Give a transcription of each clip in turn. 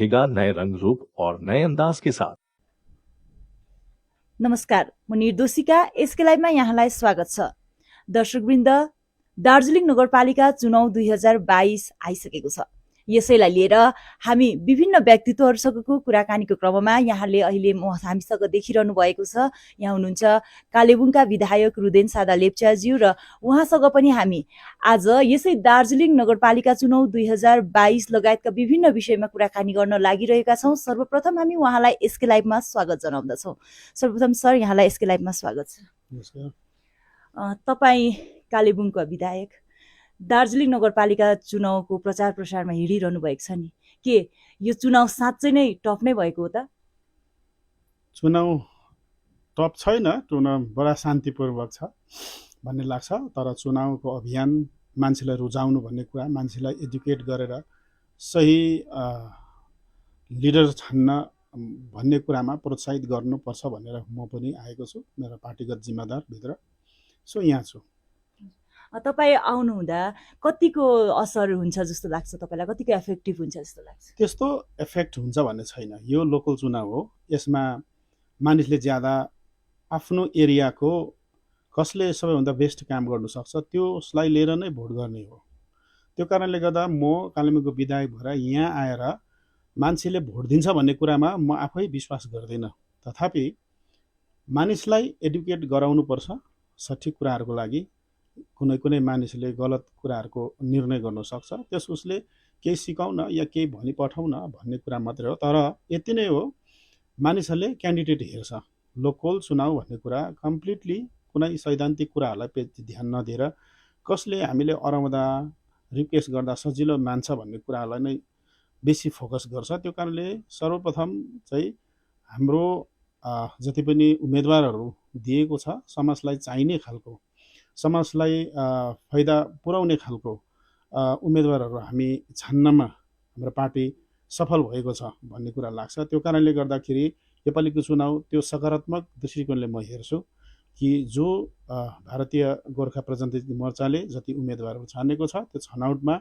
दिखेगा नए रंग रूप और नए अंदाज के साथ। नमस्कार, म निर्दोषिका यसकै लाइभमा यहाँलाई स्वागत छ। दर्शकवृन्द, दार्जिलिङ नगरपालिका चुनाव 2022 आइसकेको छ। यसैलाई लिएर हामी विभिन्न व्यक्तित्वहरूसँगको कुराकानीको क्रममा यहाँले अहिले हामीसँग देखिरहनु भएको छ। यहाँ हुनुहुन्छ कालेबुङका विधायक रुदेन सादा लेप्चाज्यू र उहाँसँग पनि हामी आज यसै दार्जिलिङ नगरपालिका चुनाव 2022 लगायतका विभिन्न विषयमा कुराकानी गर्न लागिरहेका छौँ। सर्वप्रथम हामी उहाँलाई यसकै लाइभमा स्वागत जनाउँदछौँ। सर्वप्रथम सर, यहाँलाई यसकै लाइभमा स्वागत छ। नमस्कार। तपाईँ कालेबुङका विधायक, दार्जिलिङ नगरपालिका चुनावको प्रचार प्रसारमा हिँडिरहनु भएको छ नि, के यो चुनाव साँच्चै नै टफ नै भएको हो त? चुनाव टप छैन, चुनाव बडा शान्तिपूर्वक छ भन्ने लाग्छ। तर चुनावको अभियान मान्छेलाई रुझाउनु भन्ने कुरा, मान्छेलाई एजुकेट गरेर सही लिडर छान्न भन्ने कुरामा प्रोत्साहित गर्नुपर्छ भनेर म पनि आएको छु, मेरो पार्टीगत जिम्मेदार भित्र। सो यहाँ छु। तपाईँ आउनुहुँदा कतिको असर हुन्छ जस्तो लाग्छ तपाईँलाई? कतिको इफेक्टिभ हुन्छ जस्तो लाग्छ? त्यस्तो इफेक्ट हुन्छ भन्ने छैन। यो लोकल चुनाव हो, यसमा मानिसले ज्यादा आफ्नो एरियाको कसले सबैभन्दा बेस्ट काम गर्नु सक्छ त्यसलाई लिएर नै भोट गर्ने हो। त्यो कारणले गर्दा म कालेबुङको विधायक भएर यहाँ आएर मान्छेले भोट दिन्छ भन्ने कुरामा म आफै विश्वास गर्दिनँ। तथापि मानिसलाई एडुकेट गराउनुपर्छ सठिक कुराहरूको लागि। कुनै कुनै मानिसले गलत कुराहरूको निर्णय गर्न सक्छ, त्यस उसले केही सिकाउन या केही भनी पठाउन भन्ने कुरा मात्रै हो। तर यति नै हो, मानिसहरूले क्यान्डिडेट हेर्छ। लोकल चुनाव भन्ने कुरा कम्प्लिटली कुनै सैद्धान्तिक कुराहरूलाई ध्यान नदिएर कसले हामीले अराउँदा रिक्वेस्ट गर्दा सजिलो मान्छ भन्ने कुरालाई नै बेसी फोकस गर्छ। त्यो कारणले सर्वप्रथम चाहिँ हाम्रो जति पनि उम्मेदवारहरू दिएको छ, समाजलाई चाहिने खालको, समाजलाई फाइदा पुर्याउने खालको उम्मेदवारहरू हामी छान्नमा हाम्रो पार्टी सफल भएको छ भन्ने कुरा लाग्छ। त्यो कारणले गर्दाखेरि योपालिको चुनाव त्यो सकारात्मक दृष्टिकोणले म हेर्छु कि जो भारतीय गोर्खा प्रजातान्त्रिक मोर्चाले जति उम्मेदवारहरू छानेको छ त्यो छनौटमा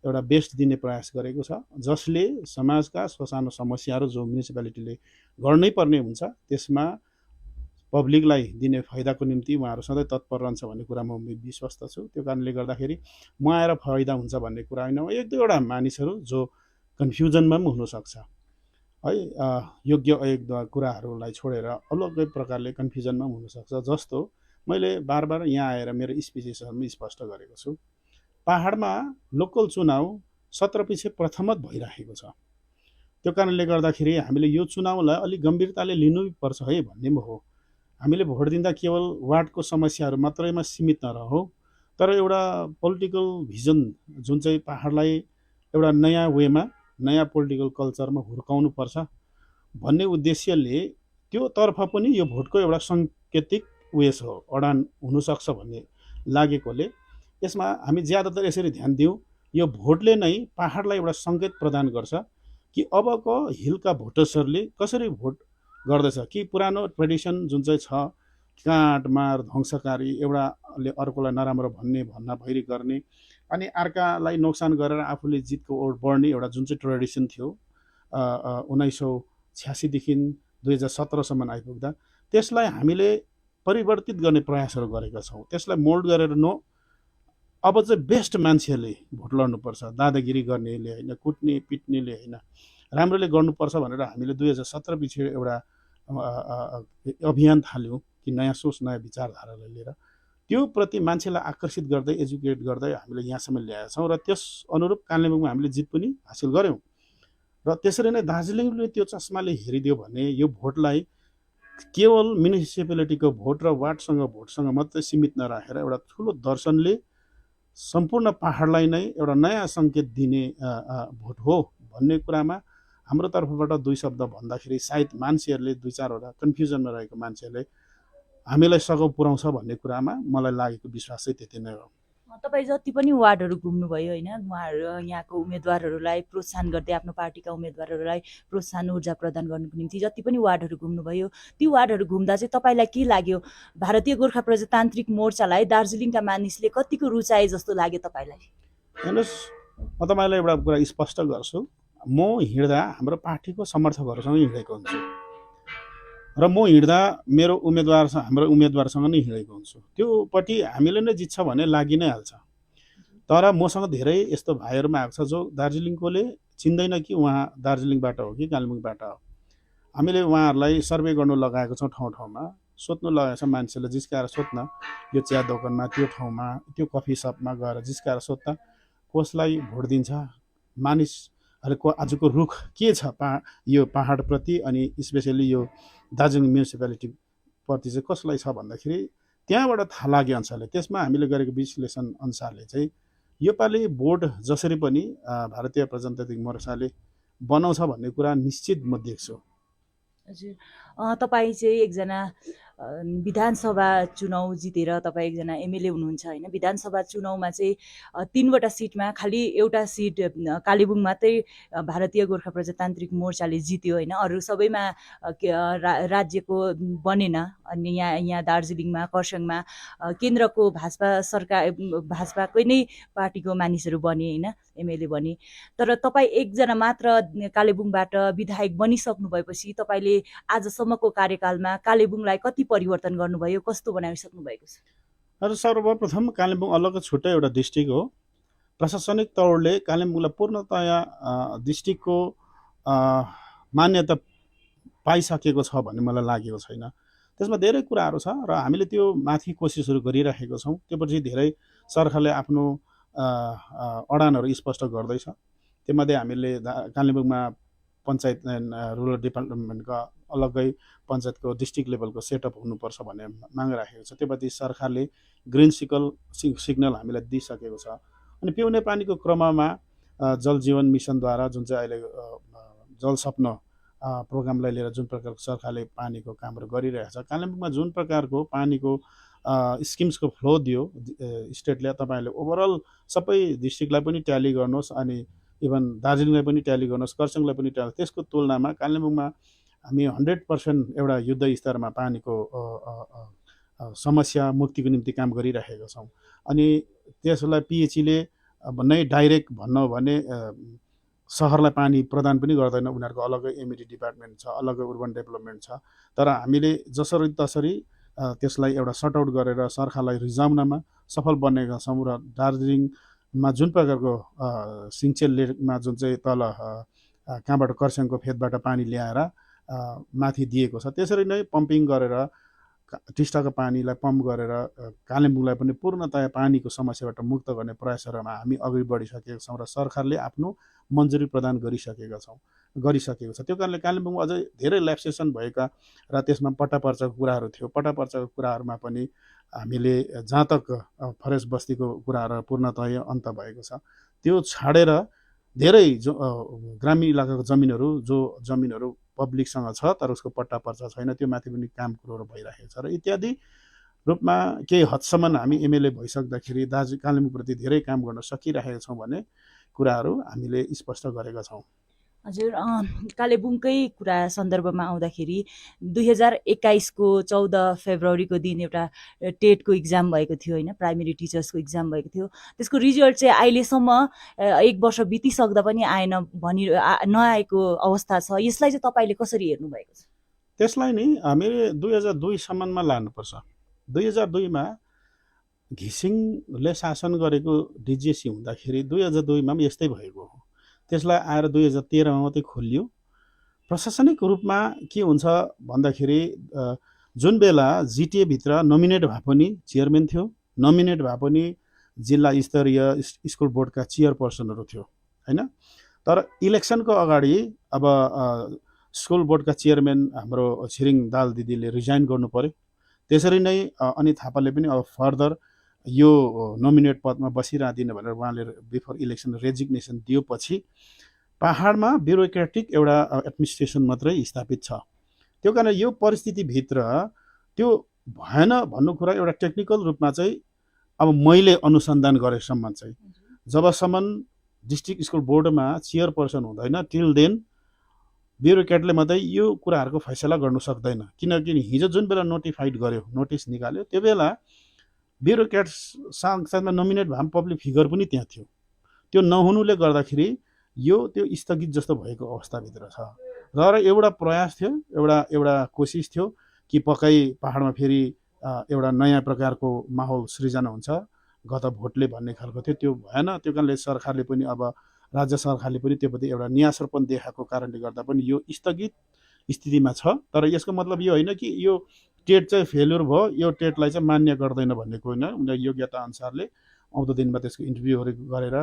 एउटा बेस्ट दिने प्रयास गरेको छ, जसले समाजका ससानो समस्याहरू जो म्युनिसिपालिटीले गर्नै पर्ने हुन्छ त्यसमा पब्लिकलाई दिने फाइदाको निम्ति उहाँहरू सधैँ तत्पर रहन्छ भन्ने कुरामा म विश्वस्त छु। त्यो कारणले गर्दाखेरि म आएर फाइदा हुन्छ भन्ने कुरा होइन। एक दुईवटा मानिसहरू जो कन्फ्युजनमा पनि हुनसक्छ है, योग्य अयोग्य कुराहरूलाई छोडेर अलग्गै प्रकारले कन्फ्युजनमा पनि हुनसक्छ। जस्तो मैले बार बार यहाँ आएर मेरो स्पिचेसहरूमा स्पष्ट गरेको छु, पहाडमा लोकल चुनाव 17 पछि प्रथमत भइरहेको छ। त्यो कारणले गर्दाखेरि हामीले यो चुनावलाई अलिक गम्भीरताले लिनुपर्छ है भन्ने हो। हामीले भोट दिँदा केवल वार्डको समस्याहरू मात्रैमा सीमित नरहौँ, तर एउटा पोलिटिकल भिजन जुन चाहिँ पहाडलाई एउटा नयाँ वेमा, नयाँ पोलिटिकल कल्चरमा हुर्काउनुपर्छ भन्ने उद्देश्यले त्योतर्फ पनि यो भोटको एउटा सङ्केतिक उयस हो, अडान हुनसक्छ भन्ने लागेकोले यसमा हामी ज्यादातर यसरी ध्यान दिउँ। यो भोटले नै पहाडलाई एउटा सङ्केत प्रदान गर्छ कि अबको हिलका भोटर्सहरूले कसरी भोट गर्दछ, कि पुरानो ट्रेडिसन जुन चाहिँ छ काटमार ध्वंसकारी, एउटाले अर्कोलाई नराम्रो भन्ने भैरी गर्ने अनि अर्कालाई नोक्सान गरेर आफूले जितको ओड बढ्ने एउटा जुन चाहिँ ट्रेडिसन थियो 1986 देखि 2017 आइपुग्दा, त्यसलाई हामीले परिवर्तित गर्ने प्रयासहरू गरेका छौँ। त्यसलाई मोल्ड गरेर अब चाहिँ बेस्ट मान्छेहरूले भोट लड्नुपर्छ, दादागिरी गर्नेले होइन, कुट्ने पिट्नेले होइन, राम्रोले गर्नुपर्छ भनेर हामीले 2017 पछि एउटा अभियान थाल्यौँ कि नयाँ सोच नयाँ विचारधारालाई लिएर त्यो प्रति मान्छेलाई आकर्षित गर्दै एजुकेट गर्दै हामीले यहाँसम्म ल्याएका छौँ र त्यस अनुरूप कालेबुङमा हामीले जित पनि हासिल गऱ्यौँ। र त्यसरी नै दार्जिलिङले त्यो चस्माले हेरिदियो भने यो भोटलाई केवल म्युनिसिपालिटीको भोट र वार्डसँग भोटसँग मात्रै सीमित नराखेर एउटा ठुलो दर्शनले सम्पूर्ण पहाडलाई नै एउटा नयाँ सङ्केत दिने भोट हो भन्ने कुरामा हाम्रो तर्फबाट दुई शब्द भन्दाखेरि सायद मान्छेहरूले दुई चारवटा कन्फ्युजनमा रहेको मान्छेहरूले हामीलाई सघाउ पुर्याउँछ भन्ने कुरामा मलाई लागेको विश्वास चाहिँ त्यति नै हो। तपाईँ जति पनि वार्डहरू घुम्नुभयो होइन, उहाँहरू यहाँको उम्मेदवारहरूलाई प्रोत्साहन गर्दै आफ्नो पार्टीका उम्मेदवारहरूलाई प्रोत्साहन ऊर्जा प्रदान गर्नुको निम्ति जति पनि वार्डहरू घुम्नुभयो, ती वार्डहरू घुम्दा चाहिँ तपाईँलाई के लाग्यो? भारतीय गोर्खा प्रजातान्त्रिक मोर्चालाई दार्जिलिङका मानिसले कतिको रुचाए जस्तो लाग्यो तपाईँलाई? हेर्नुहोस्, म तपाईँलाई एउटा कुरा स्पष्ट गर्छु, म हिँड्दा हाम्रो पार्टीको समर्थकहरूसँग हिँडेको हुन्छु र म हिँड्दा मेरो हाम्रो उम्मेदवारसँग नै हिँडेको हुन्छु। त्योपट्टि हामीले नै जित्छ भने लागि नै हाल्छ। तर मसँग धेरै यस्तो भाइहरू आएको छ जो दार्जिलिङकोले चिन्दैन कि उहाँ दार्जिलिङबाट हो कि कालिम्पोङबाट हो। हामीले उहाँहरूलाई सर्वे गर्नु लगाएको छौँ, ठाउँ ठाउँमा सोध्नु लगाएको छ, मान्छेले जिस्काएर सोध्न, यो चिया दोकानमा, त्यो ठाउँमा, त्यो कफी सपमा गएर जिस्काएर सोध्न कसलाई भोट दिन्छ, मानिसहरूको आजको रुख के छ यो पहाडप्रति अनि स्पेसली यो दार्जिलिङ म्युनिसिपालिटी प्रति चाहिँ कसलाई छ भन्दाखेरि त्यहाँबाट थाहा लागे अनुसारले, त्यसमा हामीले गरेको विश्लेषण अनुसारले चाहिँ योपालि बोर्ड जसरी पनि भारतीय प्रजातान्त्रिक मोर्चाले बनाउँछ भन्ने कुरा निश्चित म देख्छु। हजुर, तपाईँ चाहिँ एकजना विधानसभा चुनाव जितेर तपाईँ एकजना एमएलए हुनुहुन्छ होइन। विधानसभा चुनावमा चाहिँ 3वटा सिटमा खालि एउटा सिट कालेबुङ मात्रै भारतीय गोर्खा प्रजातान्त्रिक मोर्चाले जित्यो होइन, अरू सबैमा राज्यको बनेन। अनि यहाँ दार्जिलिङमा खरसाङमा केन्द्रको भाजपा सरकार, भाजपाकै नै पार्टीको मानिसहरू बने होइन, एमएलए बने। तर तपाईँ एकजना मात्र कालेबुङबाट विधायक बनिसक्नु भएपछि तपाईँले आजसम्मको कार्यकालमा कालेबुङलाई कति परिवर्तन गर्नुभयो, कस्तो बनाइसक्नु भएको छ? र सर्वप्रथम कालिम्पोङ अलग्गै छुट्टै एउटा डिस्ट्रिक्ट हो। प्रशासनिक तौरले कालिम्पोङलाई पूर्णतया डिस्ट्रिक्टको मान्यता पाइसकेको छ भन्ने मलाई लागेको छैन। त्यसमा धेरै कुराहरू छ र हामीले त्यो माथि कोसिसहरू गरिरहेको छौँ। त्योपछि धेरै सरकारले आफ्नो अडानहरू स्पष्ट गर्दैछ। त्योमध्ये हामीले कालिम्पोङमा पञ्चायत रुरल डेभलपमेन्टका अलग्गै पञ्चायतको डिस्ट्रिक्ट लेभलको सेटअप हुनुपर्छ भन्ने माग राखेको छ। त्योपछि सरकारले ग्रिन सिग्नल हामीलाई दिइसकेको छ। अनि पिउने पानीको क्रममा जल जीवन मिसनद्वारा जुन चाहिँ अहिले जल सपन प्रोग्रामलाई लिएर जुन प्रकारको सरकारले पानीको कामहरू गरिरहेको छ, कालिम्पोङमा जुन प्रकारको पानीको स्किम्सको फ्लो दियो स्टेटले, तपाईँहरूले ओभरअल सबै डिस्ट्रिक्टलाई पनि ट्याली गर्नुहोस् अनि इभन दार्जिलिङलाई पनि ट्याली गर्नुहोस्, खरसाङलाई पनि ट्याली, त्यसको तुलनामा कालिम्पोङमा हामी 100% एउटा युद्ध स्तरमा पानीको समस्या मुक्तिको निम्ति काम गरिरहेका छौँ। अनि त्यसलाई पिएचईले नै डाइरेक्ट भन्नु हो भने सहरलाई पानी प्रदान पनि गर्दैन, उनीहरूको अलग्गै एमइडी डिपार्टमेन्ट छ, अलग्गै अर्बन डेभलपमेन्ट छ। तर हामीले जसरी तसरी त्यसलाई एउटा सर्ट आउट गरेर सरकारलाई रिजाउनमा सफल बनेका छौँ। र दार्जिलिङमा जुन प्रकारको सिङ्चेल लेकमा जुन चाहिँ तल कहाँबाट खरसाङको फेदबाट पानी ल्याएर माथि दिएको छ, त्यसरी नै पम्पिङ गरेर टिस्टाको पानीलाई पम्प गरेर कालिम्पोङलाई पनि पूर्णतया पानीको समस्याबाट मुक्त गर्ने प्रयासहरूमा हामी अगाडि बढिसकेका छौँ र सरकारले आफ्नो मन्जुरी प्रदान गरिसकेको छ। त्यो कारणले कालिम्पोङमा अझै धेरै ल्याप्सेसन भएका र त्यसमा पट्टापर्चाको कुराहरू थियो। पट्टापर्चाको कुराहरूमा पनि हामीले जहाँ तक फरेस्ट बस्तीको कुराहरू पूर्णतया अन्त भएको छ, त्यो छाडेर धेरै ग्रामीण इलाकाको जमिनहरू पब्लिकसँग छ तर उसको पट्टापर्चा छैन, त्यो माथि पनि काम कुरोहरू भइरहेको छ। र इत्यादि रूपमा केही हदसम्म हामी एमएलए भइसक्दाखेरि कालिम्पोङप्रति धेरै काम गर्न सकिरहेका छौँ भन्ने कुराहरू हामीले स्पष्ट गरेका छौँ। हजुर, कालेबुङकै कुरा सन्दर्भमा आउँदाखेरि 2021को 14 फेब्रुअरीको दिन एउटा टेटको इक्जाम भएको थियो होइन, प्राइमेरी टिचर्सको इक्जाम भएको थियो। त्यसको रिजल्ट चाहिँ अहिलेसम्म 1 वर्ष बितिसक्दा पनि आएन नआएको अवस्था छ। यसलाई चाहिँ तपाईँले कसरी हेर्नु भएको छ? त्यसलाई नि हामीले 2002 सम्ममा लानुपर्छ। 2002मा घिसिङले शासन गरेको डिजिएसी हुँदाखेरि 2002मा पनि यस्तै भएको हो। त्यसलाई आएर 2013मा मात्रै खोलियो। प्रशासनिक रूपमा के हुन्छ भन्दाखेरि जुन बेला जिटिएभित्र नोमिनेट भए पनि चेयरम्यान थियो, नोमिनेट भए पनि जिल्ला स्तरीय स्कुल बोर्डका चेयरपर्सनहरू थियो होइन। तर इलेक्सनको अगाडि अब स्कुल बोर्डका चेयरम्यान हाम्रो छिरिङ दाल दिदीले रिजाइन गर्नु पर्यो। त्यसरी नै अनि थापाले पनि अब फर्दर यो नोमिनेट पदमा बसिरहदिन भनेर उहाँले बिफोर इलेक्सन रेजिग्नेसन दिएपछि पहाडमा ब्युरोक्रेटिक एउटा एडमिनिस्ट्रेसन मात्रै स्थापित छ। त्यो कारण यो परिस्थितिभित्र त्यो भएन भन्नु कुरा एउटा टेक्निकल रूपमा चाहिँ अब मैले अनुसन्धान गरेसम्म चाहिँ जबसम्म डिस्ट्रिक्ट स्कुल बोर्डमा चेयरपर्सन हुँदैन टिल देन ब्युरोक्रेटले मात्रै यो कुराहरूको फैसला गर्नु सक्दैन। किनकि हिजो जुन बेला नोटिफाइड गर्यो, नोटिस निकाल्यो, त्यो बेला ब्युरोक्रेट साथमा नोमिनेट भए पब्लिक फिगर पनि त्यहाँ थियो। त्यो नहुनुले गर्दाखेरि यो त्यो स्थगित जस्तो भएको अवस्थाभित्र छ। र एउटा प्रयास थियो, एउटा कोसिस थियो कि पक्कै पहाडमा फेरि एउटा नयाँ प्रकारको माहौल सृजना हुन्छ गत भोटले भन्ने खालको थियो, त्यो भएन। त्यो कारणले सरकारले पनि अब राज्य सरकारले पनि त्योप्रति एउटा न्यासरपन देखाएको कारणले गर्दा पनि यो स्थगित स्थितिमा छ। तर यसको मतलब यो होइन कि यो टेट चाहिँ फेल्युर भयो, यो टेटलाई चाहिँ मान्य गर्दैन भन्ने होइन। उनीहरू योग्यता अनुसारले आउँदो दिनमा त्यसको इन्टरभ्यूहरू गरेर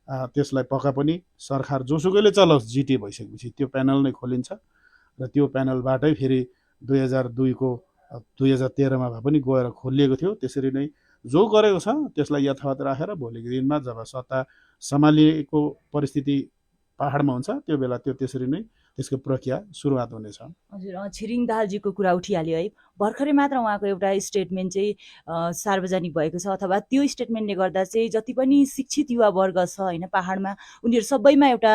त्यसलाई पक्का पनि सरकार जोसुकैले चलाओस्, जिटिए भइसकेपछि त्यो प्यानल नै खोलिन्छ र त्यो प्यानलबाटै फेरि 2002को 2013मा भए पनि गएर खोलिएको थियो। त्यसरी नै जो गरेको छ त्यसलाई यथावत राखेर भोलिको दिनमा जब सत्ता सम्हालिएको परिस्थिति पहाडमा हुन्छ त्यो बेला त्यो त्यसरी नै त्यसको प्रक्रिया सुरुवात हुनेछ। हजुर, छिरिङ दाहालजीको कुरा उठिहाल्यो है। भर्खरै मात्र उहाँको एउटा स्टेटमेन्ट चाहिँ सार्वजनिक भएको छ, अथवा त्यो स्टेटमेन्टले गर्दा चाहिँ जति पनि शिक्षित युवा वर्ग छ होइन पहाडमा, उनीहरू सबैमा एउटा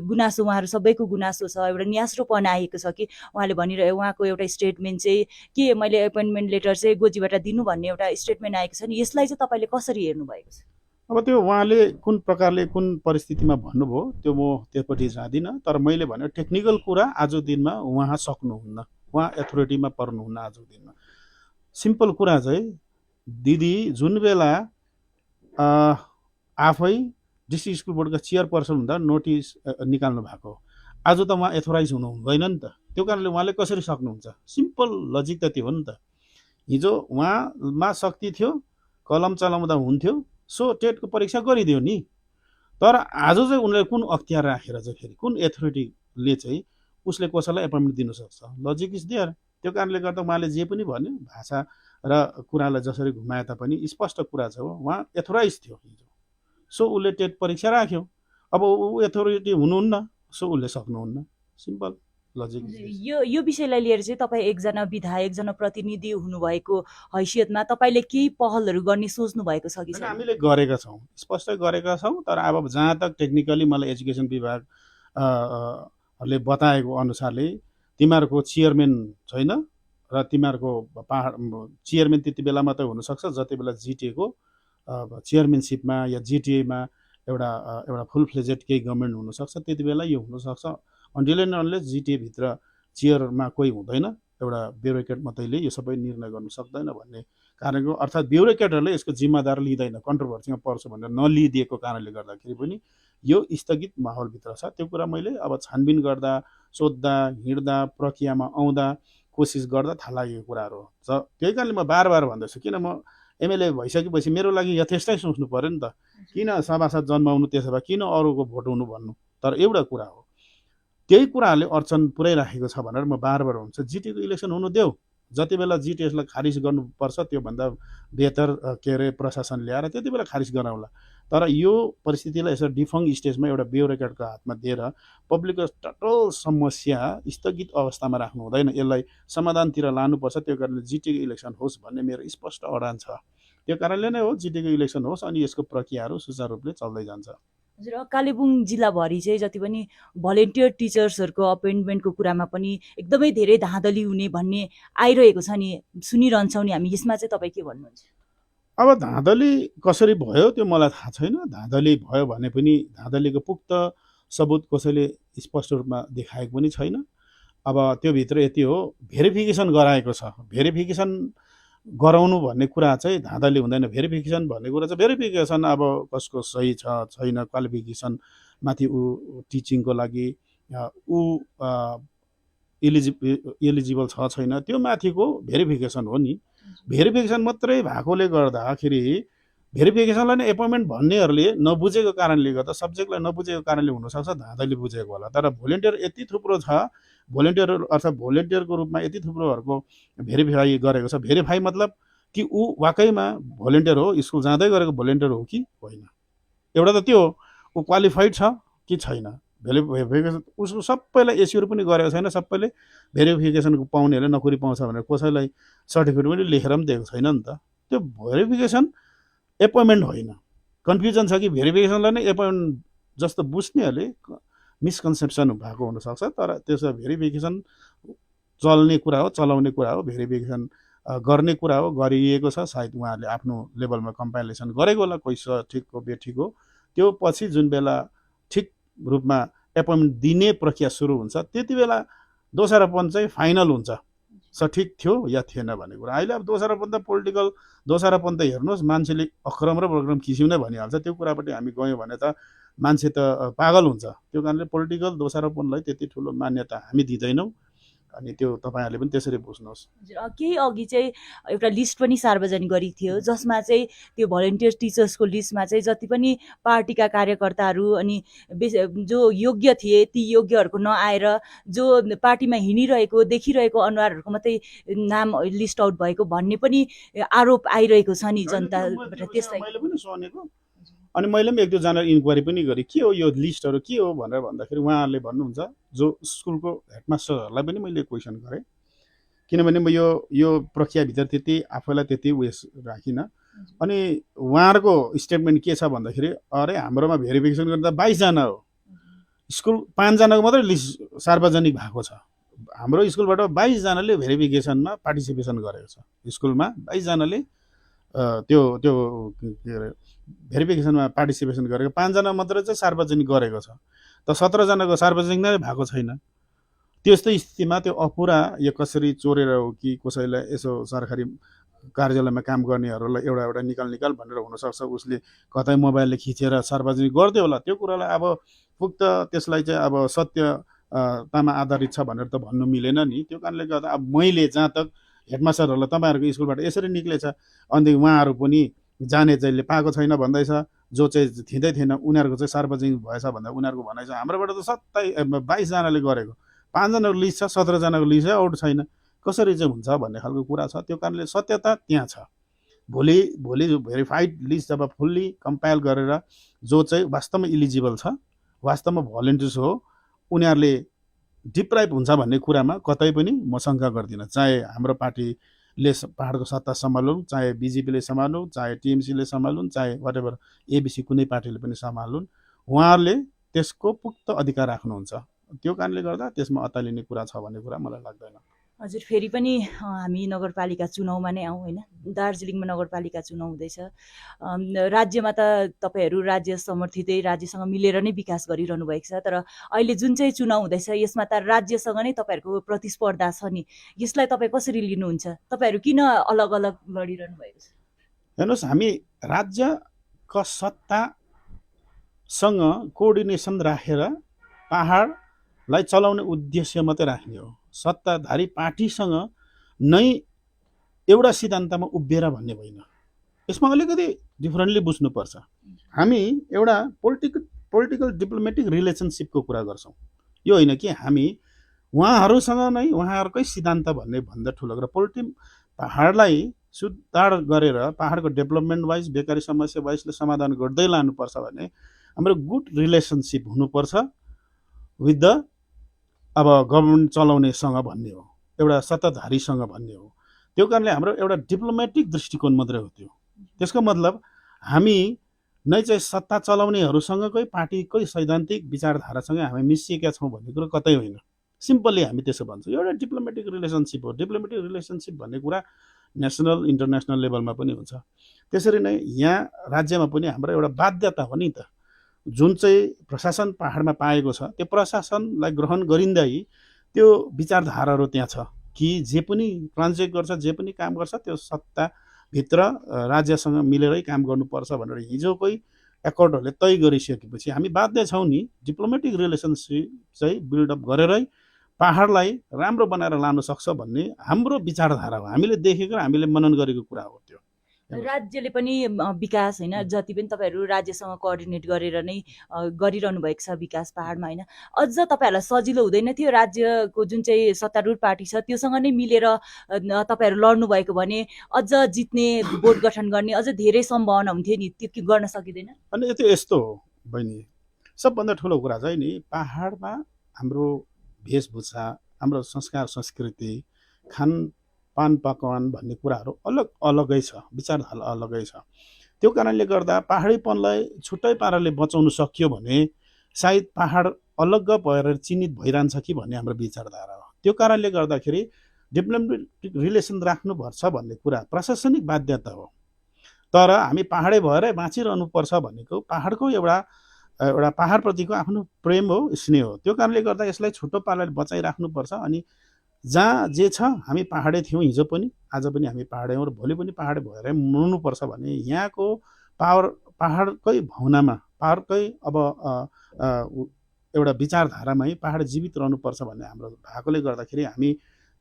गुनासो, उहाँहरू सबैको गुनासो छ, एउटा न्यास्रोपन आएको छ कि उहाँले भनिरह्यो। उहाँको एउटा स्टेटमेन्ट चाहिँ के मैले एपोइन्टमेन्ट लेटर चाहिँ गोजीबाट दिनु भन्ने एउटा स्टेटमेन्ट आएको छ नि, यसलाई चाहिँ तपाईँले कसरी हेर्नु भएको छ? अब त्यो उहाँले कुन प्रकारले कुन परिस्थितिमा भन्नुभयो त्यो म त्यसपट्टि जाँदिनँ। तर मैले भने टेक्निकल कुरा आज दिनमा उहाँ सक्नुहुन्न, उहाँ एथोरिटीमा पर्नुहुन्न आज दिनमा। सिम्पल कुरा चाहिँ दिदी जुन बेला आफै डिस्ट्रिक्ट स्कुल बोर्डका चेयरपर्सन हुँदा नोटिस निकाल्नु भएको, आज त उहाँ एथोराइज हुनु हुँदैन नि त। त्यो कारणले उहाँले कसरी सक्नुहुन्छ? सिम्पल लजिक त त्यो हो नि त। हिजो उहाँमा शक्ति थियो, कलम चलाउँदा हुन्थ्यो, सो टेटको परीक्षा गरिदियो नि। तर आज चाहिँ उनले कुन अख्तियार राखेर चाहिँ फेरि कुन एथोरिटीले चाहिँ उसले कसैलाई एपोइन्टमेन्ट दिन सक्छ? Logic is there. त्यो कारणले गर्दा उहाँले जे पनि भन्यो भाषा र कुरालाई जसरी घुमाए तापनि स्पष्ट कुरा छ उहाँ एथोराइज थियो हिजो, सो उसले टेट परीक्षा राख्यो। अब ऊ एथोरिटी हुनुहुन्न, सो उसले सक्नुहुन्न। Simple logic. यो विषयलाई लिएर चाहिँ तपाईँ एकजना विधायक, जनप्रतिनिधि हुनुभएको हैसियतमा तपाईँले केही पहलहरू गर्ने सोच्नु भएको छ कि? हामीले गरेका छौँ, स्पष्ट गरेका छौँ। तर अब जहाँ तक टेक्निकली मलाई एजुकेसन विभागले बताएको अनुसारले तिमीहरूको चेयरम्यान छैन र तिमीहरूको पहाड चेयरम्यान त्यति बेला मात्रै हुनसक्छ जति बेला जिटिएको चेयरम्यानसिपमा या जिटिएमा एउटा फुल फ्लेजेड केही गभर्मेन्ट हुनसक्छ, त्यति बेला यो हुनसक्छ। अन्टिल एन्ड अनलेस जिटिएभित्र चेयरमा कोही हुँदैन, एउटा ब्युरोक्रेट मात्रैले यो सबै निर्णय गर्नु सक्दैन भन्ने कारणको, अर्थात् ब्युरोक्रेटहरूले यसको जिम्मेदार लिँदैन, कन्ट्रोभर्सीमा पर्छ भनेर नलिदिएको कारणले गर्दाखेरि पनि यो स्थगित माहौलभित्र छ। त्यो कुरा मैले अब छानबिन गर्दा, सोद्धा, हिँड्दा, प्रक्रियामा आउँदा, कोसिस गर्दा थाहा लागेको कुराहरू हो। त्यही कारणले म बार बार भन्दैछु, किन म एमएलए भइसकेपछि मेरो लागि यथेष्टै सोच्नु पऱ्यो नि त। किन सभासद जन्माउनु, त्यसो भए किन अरूको भोट हुनु भन्नु? तर एउटा कुरा हो, त्यही कुराहरूले अडचन पुर्याइराखेको छ भनेर म बार बार हुन्छ जिटिएको इलेक्सन हुनु देऊ। जति बेला जिटिएसलाई खारिज गर्नुपर्छ त्योभन्दा बेहतर प्रशासन ल्याएर त्यति बेला खारिज गराउँला। तर यो परिस्थितिलाई यसरी डिफङ स्टेजमा एउटा ब्युरोक्रेटको हातमा दिएर पब्लिकको टोटल समस्या स्थगित अवस्थामा राख्नु हुँदैन, यसलाई समाधानतिर लानुपर्छ। त्यो कारणले जिटिएको इलेक्सन होस् भन्ने मेरो स्पष्ट अडान छ। त्यो कारणले नै हो जिटिएको इलेक्सन होस् अनि यसको प्रक्रियाहरू सुचारू रूपले चल्दै जान्छ। हजुर, कालेबुङ जिल्लाभरि चाहिँ जति पनि भलेन्टियर टिचर्सहरूको अपोइन्टमेन्टको कुरामा पनि एकदमै धेरै धाँधली हुने भन्ने आइरहेको छ नि, सुनिरहन्छौँ नि हामी, यसमा चाहिँ तपाईँ के भन्नुहुन्छ? अब धाँधली कसरी भयो त्यो मलाई थाहा छैन। धाँधली भयो भने पनि धाँधलीको पुख्त सबुत कसैले स्पष्ट रूपमा देखाएको पनि छैन। अब त्योभित्र यति हो, भेरिफिकेसन गराएको छ। भेरिफिकेसन गराउनु भन्ने कुरा चाहिँ धाँधली हुँदैन। भेरिफिकेसन भन्ने कुरा चाहिँ भेरिफिकेसन अब कसको सही छ छैन, क्वालिफिकेसन माथि ऊ टिचिङको लागि ऊ एलिजिबल छ छैन त्यो माथिको भेरिफिकेसन हो नि। भेरिफिकेसन मात्रै भएकोले गर्दाखेरि भेरिफिकेसनलाई नै एपोइन्टमेन्ट भन्नेहरूले नबुझेको कारणले गर्दा, सब्जेक्टलाई नबुझेको कारणले हुनसक्छ धाँधली बुझेको होला। तर भोलिन्टियर यति थुप्रो छ, भोलिन्टियर अर्थात् भोलिन्टियरको रूपमा यति थुप्रोहरूको भेरिफाई गरेको छ। भेरिफाई मतलब कि ऊ वाकैमा भोलिन्टियर हो, स्कुल जाँदै गरेको भोलिन्टियर हो कि होइन, एउटा त त्यो हो। ऊ क्वालिफाइड छ कि छैन, भेरिफिकेसन उसको सबैलाई एस्योर पनि गरेको छैन। सबैले भेरिफिकेसन पाउनेहरूले नोकरी पाउँछ भनेर कसैलाई सर्टिफिकेट पनि लेखेर पनि दिएको छैन नि त। त्यो भेरिफिकेसन एपोइन्टमेन्ट होइन। कन्फ्युजन छ कि भेरिफिकेसनलाई नै एपोइन्टमेन्ट जस्तो बुझ्नेहरूले मिसकन्सेप्सन भएको हुनसक्छ। तर त्यसो भेरिफिकेसन चल्ने कुरा हो, चलाउने कुरा हो, भेरिफिकेसन गर्ने कुरा हो, गरिएको छ। सायद उहाँहरूले आफ्नो लेभलमा कम्पाइलेसन गरेको होला, कोही ठिक हो बेठिक हो। त्यो पछि जुन बेला ठिक रूपमा एपोइन्टमेन्ट दिने प्रक्रिया सुरु हुन्छ त्यति बेला दोस्रापन चाहिँ फाइनल हुन्छ सठिक थियो या थिएन भन्ने कुरा। अहिले अब दोस्रापन त पोलिटिकल दोस्रापन त हेर्नुहोस् मान्छेले अक्रम र प्रक्रम किसिम नै भनिहाल्छ, त्यो कुरापट्टि हामी गयौँ भने त मान्छे त पागल हुन्छ। त्यो कारणले पोलिटिकल दोस्रापनलाई त्यति ठुलो मान्यता हामी दिँदैनौँ, अनि त्यो तपाईँहरूले पनि त्यसरी बुझ्नुहोस्। केही अघि चाहिँ एउटा लिस्ट पनि सार्वजनिक गरेको थियो जसमा चाहिँ त्यो भलन्टियर टिचर्सको लिस्टमा चाहिँ जति पनि पार्टीका कार्यकर्ताहरू अनि जो योग्य थिए ती योग्यहरूको नआएर जो पार्टीमा हिँडिरहेको देखिरहेको अनुहारहरूको मात्रै नाम लिस्ट आउट भएको भन्ने पनि आरोप आइरहेको छ नि जनताबाट। त्यसलाई मैले पनि सुनेको, अनि मैले पनि एक दुईजनाले इन्क्वायरी पनि गरेँ के हो यो लिस्टहरू के हो भनेर भन्दाखेरि उहाँहरूले भन्नुहुन्छ, जो स्कुलको हेडमास्टरहरूलाई पनि मैले क्वेसन गरेँ, किनभने म यो प्रक्रियाभित्र त्यति आफैलाई त्यति उयस राखिनँ। अनि उहाँहरूको स्टेटमेन्ट के छ भन्दाखेरि अरे हाम्रोमा भेरिफिकेसन गर्दा 22 जना हो, स्कुल 5 जनाको मात्रै लिस्ट सार्वजनिक भएको छ। हाम्रो स्कुलबाट 22 जनाले भेरिफिकेसनमा पार्टिसिपेसन गरेको छ, स्कुलमा 22 जनाले त्यो त्यो के अरे भेरिफिकेसनमा पार्टिसिपेसन गरेको, 5 जना मात्रै चाहिँ सार्वजनिक गरेको छ, त 17 जनाको सार्वजनिक नै भएको छैन। त्यस्तो स्थितिमा त्यो अपुरा यो कसरी चोरेर हो कि कसैलाई यसो सरकारी कार्यालयमा काम गर्नेहरूलाई एउटा निकाल भनेर हुनसक्छ, उसले कतै मोबाइलले खिचेर सार्वजनिक गरिदियो होला, त्यो कुरालाई अब पुग्ध त्यसलाई चाहिँ अब सत्यतामा आधारित छ भनेर त भन्नु मिलेन नि। त्यो कारणले गर्दा अब मैले जहाँ तक हेडमास्टरहरूलाई तपाईँहरूको स्कुलबाट यसरी निक्लेछ, अनि उहाँहरू पनि जाने चाहिँले पाएको छैन भन्दैछ, जो चाहिँ थिँदै थिएन उनीहरूको चाहिँ सार्वजनिक भएछ भन्दा उनीहरूको भनाइ छ हाम्रोबाट त 22 जनाले गरेको, 5 जनाको लिस्ट छ, 17 जनाको लिस्ट आउट छैन, कसरी चाहिँ हुन्छ भन्ने खालको कुरा छ। त्यो कारणले सत्यता त्यहाँ छ। भोलि भेरिफाइड लिस्ट जब फुल्ली कम्पाइल गरेर जो चाहिँ वास्तवमा इलिजिबल छ, वास्तवमा भलन्टियर्स हो, उनीहरूले डिप्राइभ हुन्छ भन्ने कुरामा कतै पनि म शङ्का गर्दिनँ। चाहे हाम्रो पार्टीले पहाडको सत्ता सम्हालौँ, चाहे बिजेपीले सम्हालौँ, चाहे टिएमसीले सम्हालौँ, चाहे वाटेभर एबिसी कुनै पार्टीले पनि सम्हालौँ, उहाँहरूले त्यसको पुख्त अधिकार राख्नुहुन्छ। त्यो कारणले गर्दा त्यसमा अत्तालिने कुरा छ भन्ने कुरा मलाई लाग्दैन। हजुर, फेरि पनि हामी नगरपालिका चुनावमा नै आउँ होइन। दार्जिलिङमा नगरपालिका चुनाव हुँदैछ। राज्यमा त तपाईँहरू राज्य समर्थितै राज्यसँग मिलेर नै विकास गरिरहनु भएको छ, तर अहिले जुन चाहिँ चुनाव हुँदैछ यसमा त राज्यसँग नै तपाईँहरूको प्रतिस्पर्धा छ नि, यसलाई तपाईँ कसरी लिनुहुन्छ? तपाईँहरू किन अलग अलग लडिरहनु भएको छ? हेर्नुहोस्, हामी राज्यका सत्तासँग कोअर्डिनेसन राखेर पहाडलाई चलाउने उद्देश्य मात्रै राख्ने हो। सत्ताधारी पार्टीसँग नै एउटा सिद्धान्तमा उभिएर भन्ने होइन, यसमा अलिकति डिफरेन्टली बुझ्नुपर्छ। हामी एउटा पोलिटिकल डिप्लोमेटिक रिलेसनसिपको कुरा गर्छौँ, यो होइन कि हामी उहाँहरूसँग नै उहाँहरूकै सिद्धान्त भन्ने भन्दा ठुलो कुरा। पहाडलाई सुधार गरेर पहाडको डेभलपमेन्ट वाइज बेकारी समस्या वाइजले समाधान गर्दै लानुपर्छ भने हाम्रो गुड रिलेसनसिप हुनुपर्छ विथ द अब गभर्मेन्ट चलाउनेसँग भन्ने हो, एउटा सत्ताधारीसँग भन्ने हो। त्यो कारणले हाम्रो एउटा डिप्लोमेटिक दृष्टिकोण मात्रै हो त्यो। त्यसको मतलब हामी नै चाहिँ सत्ता चलाउनेहरूसँगकै पार्टीकै सैद्धान्तिक विचारधारासँग हामी मिसिएका छौँ भन्ने कुरो कतै होइन। सिम्पली हामी त्यसो भन्छौँ, एउटा डिप्लोमेटिक रिलेसनसिप हो। डिप्लोमेटिक रिलेसनसिप भन्ने कुरा नेसनल इन्टरनेसनल लेभलमा पनि हुन्छ। त्यसरी नै यहाँ राज्यमा पनि हाम्रो एउटा बाध्यता हो नि त, जुन चाहिँ प्रशासन पहाडमा पाएको छ त्यो प्रशासनलाई ग्रहण गरिँदै त्यो विचारधाराहरू त्यहाँ छ कि जे पनि ट्रान्जेक्ट गर्छ, जे पनि काम गर्छ त्यो सत्ताभित्र राज्यसँग मिलेरै काम गर्नुपर्छ भनेर हिजोकै एकर्डहरूले तय गरिसकेपछि हामी बाध्य छौँ नि डिप्लोमेटिक रिलेसनसिप चाहिँ बिल्डअप गरेरै पहाडलाई राम्रो बनाएर लानु सक्छ भन्ने हाम्रो विचारधारा हो। हामीले देखेको र हामीले मनन गरेको कुरा हो त्यो। राज्यले पनि विकास होइन, जति पनि तपाईँहरू राज्यसँग कोअर्डिनेट गरेर नै गरिरहनु भएको छ विकास पहाडमा होइन, अझ तपाईँहरूलाई सजिलो हुँदैन थियो राज्यको जुन चाहिँ सत्तारूढ पार्टी छ त्योसँग नै मिलेर तपाईँहरू लड्नु भएको भने अझ जित्ने बोर्ड गठन गर्ने अझ धेरै सम्भावना हुन्थ्यो नि, त्यो गर्न सकिँदैन? अनि यस्तो हो बहिनी, सबभन्दा ठुलो कुरा चाहिँ नि पहाडमा हाम्रो वेशभूषा, हाम्रो संस्कार संस्कृति, खानपान पकवान भन्ने कुराहरू अलगै छ, विचारधारा अलगै छ। त्यो कारणले गर्दा पहाडीपनलाई छुट्टै पाराले बचाउन सकियो भने सायद पहाड अलग भएर चिन्हित भइरहन्छ कि भन्ने हाम्रो विचारधारा हो। त्यो कारणले गर्दाखेरि डिप्लोमेटिक रिलेसन राख्नुपर्छ भन्ने कुरा प्रशासनिक बाध्यता हो। तर हामी पहाडै भएरै बाँचिरहनुपर्छ भनेको पहाडको एउटा एउटा पहाडप्रतिको आफ्नो प्रेम हो, स्नेह हो। त्यो कारणले गर्दा यसलाई छुट्टो पाराले बचाइराख्नुपर्छ। अनि जहाँ जे छ हामी पहाडै थियौँ हिजो पनि, आज पनि हामी पहाडै हौँ र भोलि पनि पहाडै भएरै मर्नुपर्छ भने यहाँको पहाडकै भावनामा, पहाडकै अब एउटा विचारधारामै पहाड जीवित रहनुपर्छ भन्ने हाम्रो भएकोले गर्दाखेरि हामी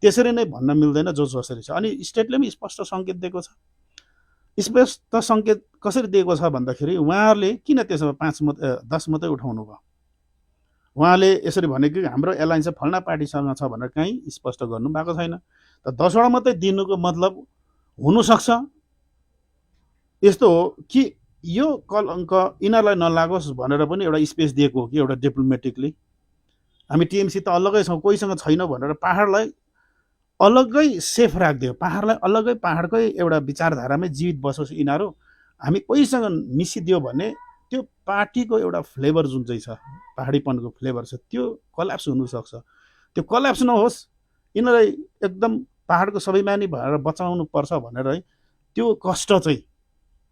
त्यसरी नै भन्न मिल्दैन जो जसरी छ। अनि स्टेटले पनि स्पष्ट सङ्केत दिएको छ। स्पष्ट सङ्केत कसरी दिएको छ भन्दाखेरि उहाँहरूले किन त्यसो 10 मात्रै उठाउनु भयो? उहाँले यसरी भनेको हाम्रो एलायन्स चाहिँ फल्ना पार्टीसँग छ भनेर कहीँ स्पष्ट गर्नु भएको छैन। त 10वटा मात्रै दिनुको मतलब हुनसक्छ यस्तो हो कि यो कलङ्क यिनीहरूलाई नलागोस् भनेर पनि एउटा स्पेस दिएको हो कि एउटा डिप्लोमेटिकली। हामी टिएमसी त अलग्गै छौँ, कोहीसँग छैन भनेर पाहाडलाई अलग्गै सेफ राखिदियो, पाहाडलाई अलग्गै पहाडकै एउटा विचारधारामै जीवित बसोस् यिनीहरू, हामी कोहीसँग मिसिदियो भने त्यो पार्टीको एउटा फ्लेभर जुन चाहिँ छ, पहाडीपनको फ्लेभर छ, त्यो कल्याप्स हुनसक्छ। त्यो कल्याप्स नहोस्, यिनीहरूलाई एकदम पहाडको स्वाभिमानी भएर बचाउनु पर्छ भनेर है त्यो कष्ट चाहिँ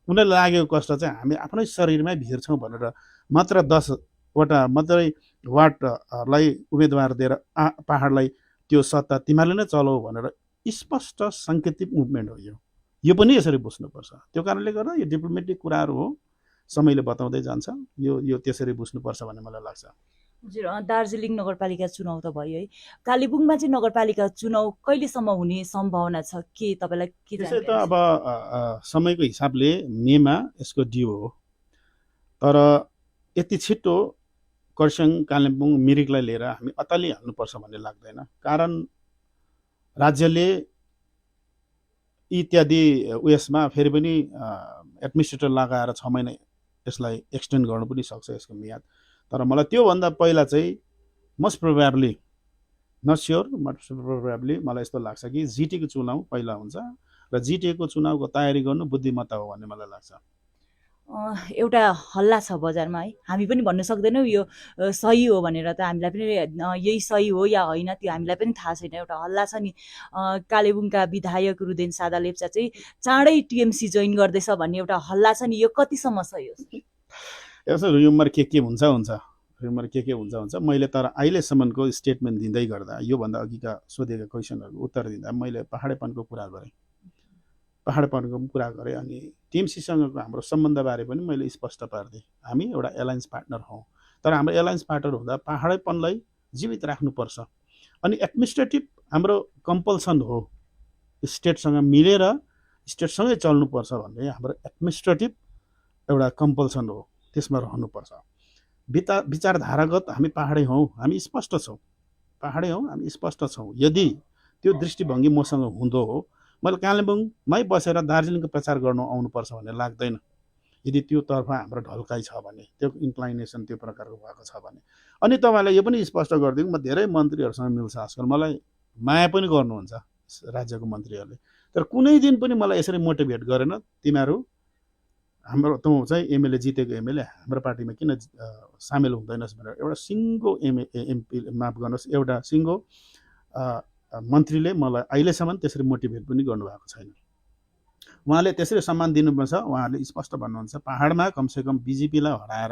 उनीहरूलाई लागेको कष्ट चाहिँ हामी आफ्नै शरीरमै भिर्छौँ भनेर मात्र 10वटा मात्रै वार्डलाई उम्मेदवार दिएर पहाडलाई त्यो सत्ता तिमीहरूले नै चलाऊ भनेर स्पष्ट सङ्केतिक मुभमेन्ट हो यो पनि यसरी बुझ्नुपर्छ। त्यो कारणले गर्दा यो डिप्लोमेटिक कुराहरू हो, समयले बताउँदै जान्छ, यो त्यसरी बुझ्नुपर्छ भन्ने मलाई लाग्छ। हजुर, दार्जिलिङ नगरपालिका चुनाव त भयो है, कालेबुङमा चाहिँ नगरपालिका चुनाव कहिलेसम्म हुने सम्भावना छ, के तपाईँलाई के त्यसै त अब समयको हिसाबले मेमा यसको ड्यू हो, तर यति छिट्टो खरसाङ, कालिम्पोङ, मिरिकलाई लिएर हामी अत्तालिहाल्नुपर्छ भन्ने लाग्दैन। कारण राज्यले इत्यादि उयसमा फेरि पनि एडमिनिस्ट्रेटर लगाएर 6 महिना यसलाई एक्सटेन्ड गर्नु पनि सक्छ यसको मियाद। तर मलाई त्योभन्दा पहिला चाहिँ most probably, not sure, most probably मलाई यस्तो लाग्छ कि जिटीको चुनाव पहिला हुन्छ र जिटीको चुनावको तयारी गर्नु बुद्धिमत्ता हो भन्ने मलाई लाग्छ। एउटा हल्ला छ बजारमा है, हामी पनि भन्न सक्दैनौँ यो सही हो भनेर, त हामीलाई पनि यही सही हो या होइन त्यो हामीलाई पनि थाहा छैन। एउटा हल्ला छ नि, कालेबुङका विधायक रुदेन सादा लेप्चा चाहिँ चाँडै टिएमसी जोइन गर्दैछ भन्ने एउटा हल्ला छ नि, यो कतिसम्म सही हो? यसो रुमर के हुन्छ, रुमर के हुन्छ। मैले तर अहिलेसम्मको स्टेटमेन्ट दिँदै गर्दा, योभन्दा अघिका सोधेका क्वेसनहरूको उत्तर दिँदा मैले पहाडेपनको कुरा गरेँ, अनि टिएमसीसँगको हाम्रो सम्बन्धबारे पनि मैले स्पष्ट पारिदिएँ। हामी एउटा एलायन्स पार्टनर हौँ, तर हाम्रो एलायन्स पार्टनर हुँदा पहाडेपनलाई जीवित राख्नुपर्छ। अनि एडमिनिस्ट्रेटिभ हाम्रो कम्पल्सन हो, स्टेटसँग मिलेर स्टेटसँगै चल्नुपर्छ भन्ने हाम्रो एडमिनिस्ट्रेटिभ एउटा कम्पल्सन हो, त्यसमा रहनुपर्छ। विचारधारागत हामी पहाडै हौँ, हामी स्पष्ट छौँ, यदि त्यो दृष्टिभङ्गी मसँग हुँदो हो मैले कालिम्पोङमै बसेर दार्जिलिङको प्रचार गर्नु आउनुपर्छ भन्ने लाग्दैन। यदि त्यो तर्फ हाम्रो ढल्काइ छ भने, त्यो इन्क्लाइनेसन त्यो प्रकारको भएको छ भने। अनि तपाईँलाई यो पनि स्पष्ट गरिदिउँ, म धेरै मन्त्रीहरूसँग मिल्छ आजकल, मलाई माया पनि गर्नुहुन्छ राज्यको मन्त्रीहरूले, तर कुनै दिन पनि मलाई यसरी मोटिभेट गरेन तिमीहरू हाम्रो तँ चाहिँ एमएलए जितेको एमएलए हाम्रो पार्टीमा किन सामेल हुँदैनस् भनेर एउटा सिङ्गो एमपी, माफ गर्नुहोस्, एउटा सिङ्गो मन्त्रीले मलाई अहिलेसम्म त्यसरी मोटिभेट पनि गर्नुभएको छैन। उहाँले त्यसरी सम्मान दिनुपर्छ। उहाँले स्पष्ट भन्नुहुन्छ पहाडमा कमसेकम बिजेपीलाई हराएर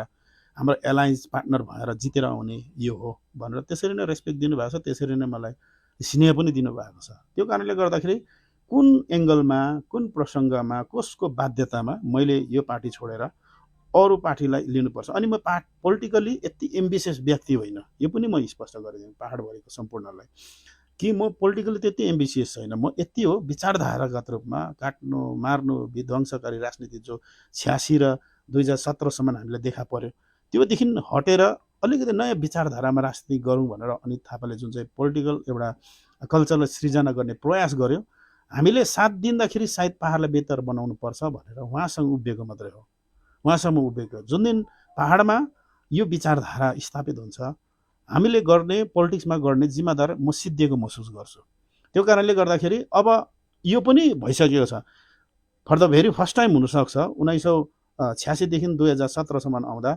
हाम्रो एलायन्स पार्टनर भएर जितेर आउने यो हो भनेर त्यसरी नै रेस्पेक्ट दिनुभएको छ, त्यसरी नै मलाई स्नेह पनि दिनुभएको छ। त्यो कारणले गर्दाखेरि कुन एङ्गलमा, कुन प्रसङ्गमा, कसको बाध्यतामा मैले यो पार्टी छोडेर अरू पार्टीलाई लिनुपर्छ। अनि म पोलिटिकली यति एम्बिसियस व्यक्ति होइन, यो पनि म स्पष्ट गरिदिएँ पहाडभरिको सम्पूर्णलाई कि म पोलिटिकली त्यति एम्बिसियस छैन। म यति हो विचारधारागत रूपमा काट्नु, मार्नु, विध्वंसकारी राजनीति जो 86 र 2017सम्म हामीले देखा पर्यो, त्योदेखि हटेर अलिकति नयाँ विचारधारामा राजनीति गरौँ भनेर अनित थापाले जुन चाहिँ पोलिटिकल एउटा कल्चरलाई सृजना गर्ने प्रयास गर्यो, हामीले साथ दिँदाखेरि सायद पहाडलाई बेहतर बनाउनु पर्छ भनेर उहाँसँग उभिएको मात्रै हो। उहाँसँग उभिएको जुन दिन पहाडमा यो विचारधारा स्थापित हुन्छ, हामीले गर्ने पोलिटिक्समा गर्ने जिम्मेदार म सिद्धिएको महसुस गर्छु। त्यो कारणले गर्दाखेरि अब यो पनि भइसकेको छ, for the very first time हुनसक्छ 1986 देखि 2017सम्म आउँदा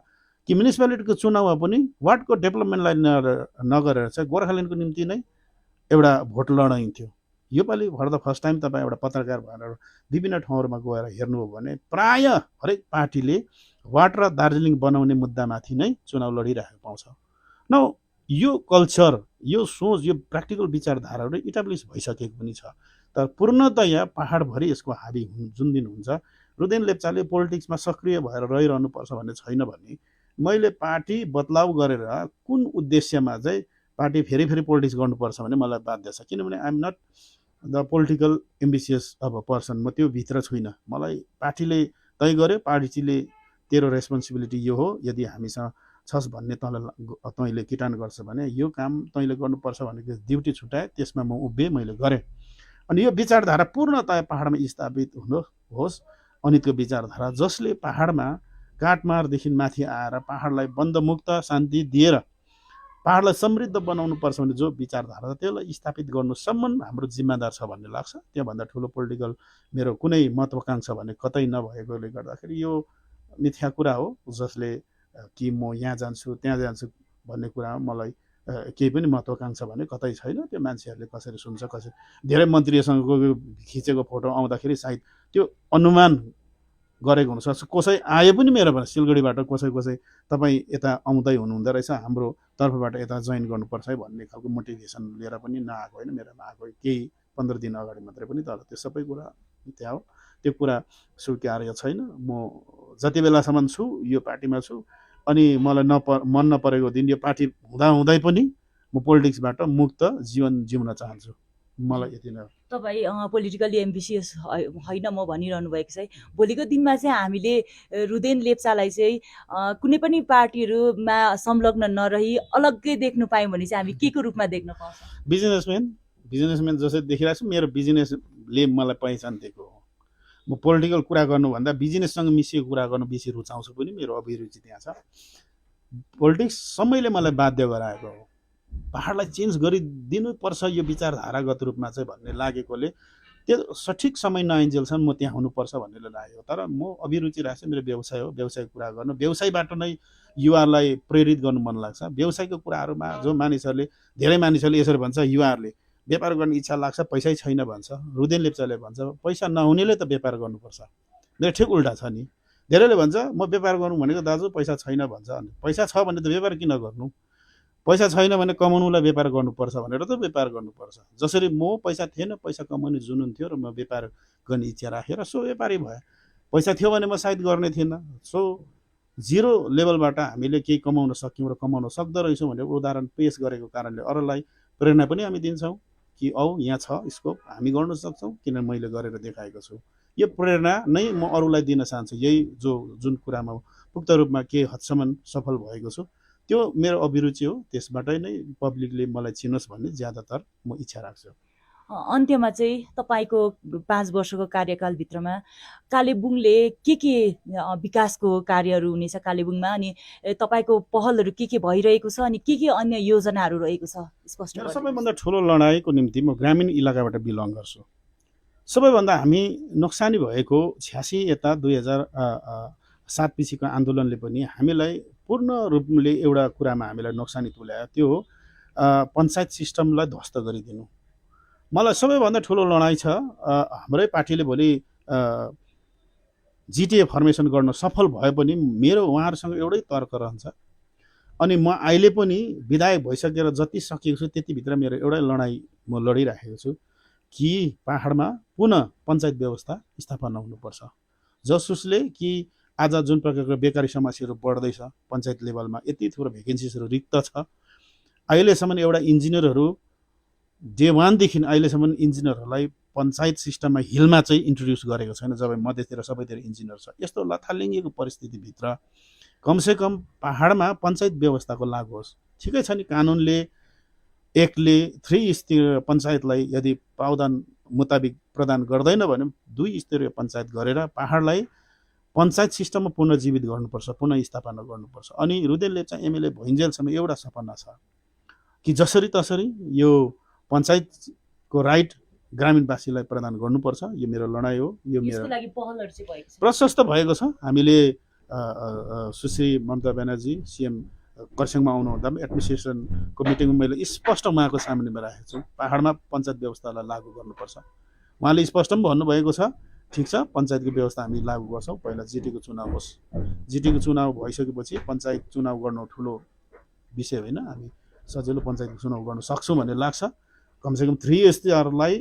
कि म्युनिसिपालिटीको चुनावमा पनि वार्डको डेभलपमेन्टलाई नगरेर चाहिँ गोर्खाल्यान्डको निम्ति नै एउटा भोट लडाइन्थ्यो। योपालि फर द फर्स्ट टाइम तपाईँ एउटा पत्रकार भएर विभिन्न ठाउँहरूमा गएर हेर्नुभयो भने प्राय हरेक पार्टीले वाट र दार्जिलिङ बनाउने मुद्दामाथि नै चुनाव लडिरहेको पाउँछ। न यो कल्चर, यो सोच, यो प्र्याक्टिकल विचारधाराहरू इटाब्लिस भइसकेको पनि छ। तर पूर्णतया पहाडभरि यसको हाबी जुन दिन हुन्छ, रुदेन लेप्चाले पोलिटिक्समा सक्रिय भएर रहिरहनुपर्छ भन्ने छैन भने मैले पार्टी बदलाउ गरेर कुन उद्देश्यमा चाहिँ पार्टी फेरि पोलिटिक्स गर्नुपर्छ भने मलाई बाध्य छ। किनभने I'm not the political ambitious अब पर्सन, म त्यो भित्र छुइनँ। मलाई पार्टीले तय गर्यो, पार्टीले तेरो रेस्पोन्सिबिलिटी यो हो, यदि हामीसँग छस् भन्ने तैँले किटान गर्छ भने यो काम तैँले गर्नुपर्छ भनेको ड्युटी छुट्याए, त्यसमा म उभिएँ, मैले गरेँ। अनि यो विचारधारा पूर्णतया पहाडमा स्थापित होस्। अनितको विचारधारा जसले पहाडमा काटमारदेखि माथि आएर पहाडलाई बन्दमुक्त शान्ति दिएर पहाडलाई समृद्ध बनाउनुपर्छ भन्ने जो विचारधारा छ त्यसलाई स्थापित गर्नुसम्म हाम्रो जिम्मेदार छ भन्ने लाग्छ। त्योभन्दा ठुलो पोलिटिकल मेरो कुनै महत्त्वाकांक्षा भने कतै नभएकोले गर्दाखेरि यो मिथ्या कुरा हो, जसले कि म यहाँ जान्छु त्यहाँ जान्छु भन्ने कुरामा मलाई केही पनि महत्त्वाकांक्षा भने कतै छैन। त्यो मान्छेहरूले कसरी सुन्छ, कसरी धेरै मन्त्रीसँग खिचेको फोटो आउँदाखेरि सायद त्यो अनुमान गरेको हुनसक्छ। कसै आयो पनि मेरोबाट सिलगढीबाट कसै तपाईँ यता आउँदै हुनुहुँदो रहेछ, हाम्रो तर्फबाट यता जोइन गर्नुपर्छ है भन्ने खालको मोटिभेसन लिएर पनि नआएको होइन, मेरोमा आएको केही 15 दिन अगाडि मात्रै पनि। तर त्यो सबै कुरा मिथ्या हो, त्यो कुरा स्वीकार्य छैन। म जति बेलासम्म छु यो पार्टीमा छु अनि मलाई मन नपरेको दिन यो पार्टी हुँदै पनि म पोलिटिक्सबाट मुक्त जीवन जिउन चाहन्छु। मलाई यति नै हो। तपाईँ पोलिटिकली एम्बिसियस होइन म भनिरहनु भएको छ। भोलिको दिनमा चाहिँ हामीले रुदेन लेप्चालाई चाहिँ कुनै पनि पार्टीहरूमा संलग्न नरही अलग्गै देख्नु पायौँ भने चाहिँ हामी के को रूपमा देख्न पाउँछौँ? बिजनेसम्यान जसरी देखिरहेको छु, मेरो बिजनेसले मलाई पहिचान दिएको हो। म पोलिटिकल कुरा गर्नुभन्दा बिजनेससँग मिसिएको कुरा गर्नु बेसी रुचाउँछु पनि, मेरो अभिरुचि त्यहाँ छ। पोलिटिक्स समयले मलाई बाध्य गराएको हो। पहाडलाई चेन्ज गरिदिनुपर्छ यो विचारधारागत रूपमा चाहिँ भन्ने लागेकोले त्यो सठिक समय नआइन्जेलसम्म म त्यहाँ हुनुपर्छ भन्ने लाग्यो। तर म अभिरुचि राख्छु, मेरो व्यवसाय हो, व्यवसायको कुरा गर्नु, व्यवसायबाट नै युवाहरूलाई प्रेरित गर्नु मन लाग्छ। व्यवसायको कुराहरूमा जो मानिसहरूले, धेरै मानिसहरूले यसरी भन्छ, युवाहरूले व्यापार गर्ने इच्छा लाग्छ, पैसै छैन भन्छ। रुदेन लेप्चाले भन्छ पैसा नहुनेले त व्यापार गर्नुपर्छ। मेरो ठिक उल्टा छ नि। धेरैले भन्छ म व्यापार गर्नु भनेको दाजु पैसा छैन भन्छ। अनि पैसा छ भने त व्यापार किन गर्नु? पैसा छैन भने कमाउनुलाई व्यापार गर्नुपर्छ भनेर त व्यापार गर्नुपर्छ। जसरी म पैसा थिएन, पैसा कमाउने जुनुन थियो र म व्यापार गर्ने इच्छा राखेर सो व्यापारी भए। पैसा थियो भने म सायद गर्ने थिएन। सो जिरो लेभलबाट हामीले केही कमाउन सक्यौँ र कमाउन सक्दो रहेछौँ भनेर उदाहरण पेश गरेको कारणले अरूलाई प्रेरणा पनि हामी दिन्छौँ कि औ यहाँ छ स्कोप, हामी गर्न सक्छौँ, किन मैले गरेर देखाएको छु। यो प्रेरणा नै म अरूलाई दिन चाहन्छु। यही जुन कुरामा पुक्त रूपमा के हदसम्म सफल भएको छु त्यो मेरो अभिरुचि हो। त्यसबाटै नै पब्लिकले मलाई चिनोस् भन्ने ज्यादातर म इच्छा राख्छु। अन्त्यमा चाहिँ तपाईँको 5 वर्षको कार्यकालभित्रमा कालेबुङले के विकासको कार्यहरू हुनेछ कालेबुङमा, अनि तपाईँको पहलहरू के भइरहेको छ, अनि के अन्य योजनाहरू रहेको छ स्पष्ट? सबैभन्दा ठुलो लडाइँको निम्ति म ग्रामीण इलाकाबाट बिलङ गर्छु। सबैभन्दा हामी नोक्सानी भएको 86 यता 2007 पछिको आन्दोलनले पनि हामीलाई पूर्ण रूपले एउटा कुरामा हामीलाई नोक्सानी तुल्यायो, त्यो हो पञ्चायत सिस्टमलाई ध्वस्त गरिदिनु। मलाई सबैभन्दा ठुलो लडाइँ छ। हाम्रै पार्टीले भोलि जिटिए फर्मेसन गर्न सफल भए पनि मेरो उहाँहरूसँग एउटै तर्क रहन्छ। अनि म अहिले पनि विधायक भइसकेर जति सकेको छु त्यतिभित्र मेरो एउटै लडाइँ म लडिराखेको छु कि पहाडमा पुनः पञ्चायत व्यवस्था स्थापना हुनुपर्छ, जसले कि आज जुन प्रकारको बेकारी समस्याहरू बढ्दैछ पञ्चायत लेभलमा, यति थुप्रो भेकेन्सिजहरू रिक्त छ। अहिलेसम्म एउटा इन्जिनियरहरू डे 1 देखि अहिलेसम्म इन्जिनियरहरूलाई पञ्चायत सिस्टममा हिलमा चाहिँ इन्ट्रोड्युस गरेको छैन, जब मध्यतिर सबैतिर इन्जिनियर छ। यस्तो लथालिङ्गीको परिस्थितिभित्र कमसेकम पहाडमा पञ्चायत व्यवस्थाको लागु होस्। ठिकै छ नि, कानुनले एकले 3 स्तरीय पञ्चायतलाई यदि प्रावधान मुताबिक प्रदान गर्दैन भने 2 स्तरीय पञ्चायत गरेर पहाडलाई पञ्चायत सिस्टममा पुनर्जीवित गर्नुपर्छ, पुनः स्थापना गर्नुपर्छ। अनि रुदेन लेप्चा एमएलए भइन्जेलसम्म एउटा सपना छ कि जसरी तसरी यो पञ्चायतको राइट ग्रामीणवासीलाई प्रदान गर्नुपर्छ। यो मेरो लडाइँ हो। यो मेरो प्रशस्त भएको छ। हामीले सुश्री ममता ब्यानर्जी सीएम खरसाङमा आउनुहुँदा एडमिनिस्ट्रेसनको मिटिङमा मैले स्पष्ट उहाँको सामुन्नेमा राखेको छु, पहाडमा पञ्चायत व्यवस्थालाई लागू गर्नुपर्छ। उहाँले स्पष्ट पनि भन्नुभएको छ ठिक छ, पञ्चायतको व्यवस्था हामी लागू गर्छौँ। पहिला जिटीको चुनाव होस्, जिटीको चुनाव भइसकेपछि पञ्चायत चुनाव गर्नु ठुलो विषय होइन, हामी सजिलो पञ्चायतको चुनाव गर्न सक्छौँ भन्ने लाग्छ। कमसेकम 3 स्तरलाई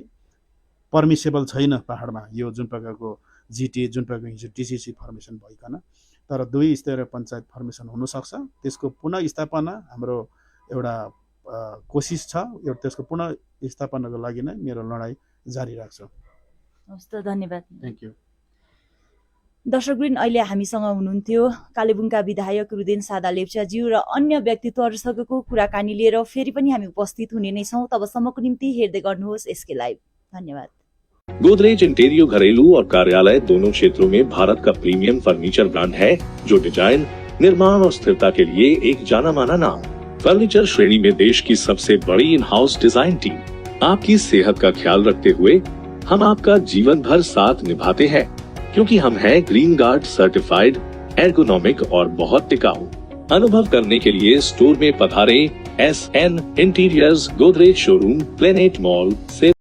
पर्मिसेबल छैन पहाडमा, यो जुन प्रकारको जिटी, जुन प्रकारको हिजो डिसिसी फर्मेसन भइकन, तर 2 स्तरीय पञ्चायत फर्मेसन हुनसक्छ। त्यसको पुनः स्थापना हाम्रो एउटा कोसिस छ, त्यसको पुनः स्थापनाको लागि नै मेरो लडाइँ जारी राख्छु। हस् त, धन्यवाद। Thank you. दर्शकवृन्द, अहिले हामीसँग हुनुहुन्थ्यो कालेबुङका विधायक रुदेन सादा लेप्चाज्यू र अन्य व्यक्तित्वहरूसँगको कुराकानी लिएर फेरि पनि हामी उपस्थित हुने नै छौँ। तबसम्मको निम्ति हेर्दै गर्नुहोस् एसके लाइभ। धन्यवाद। गोदरेज इंटीरियर घरेलू और कार्यालय दोनों क्षेत्रों में भारत का प्रीमियम फर्नीचर ब्रांड है, जो डिजाइन, निर्माण और स्थिरता के लिए एक जाना माना नाम। फर्नीचर श्रेणी में देश की सबसे बड़ी इन हाउस डिजाइन टीम। आपकी सेहत का ख्याल रखते हुए हम आपका जीवन भर साथ निभाते हैं, क्योंकि हम हैं ग्रीन गार्ड सर्टिफाइड, एर्गोनॉमिक और बहुत टिकाऊ। अनुभव करने के लिए स्टोर में पधारें। SN interiors Godrej showroom, planet mall से।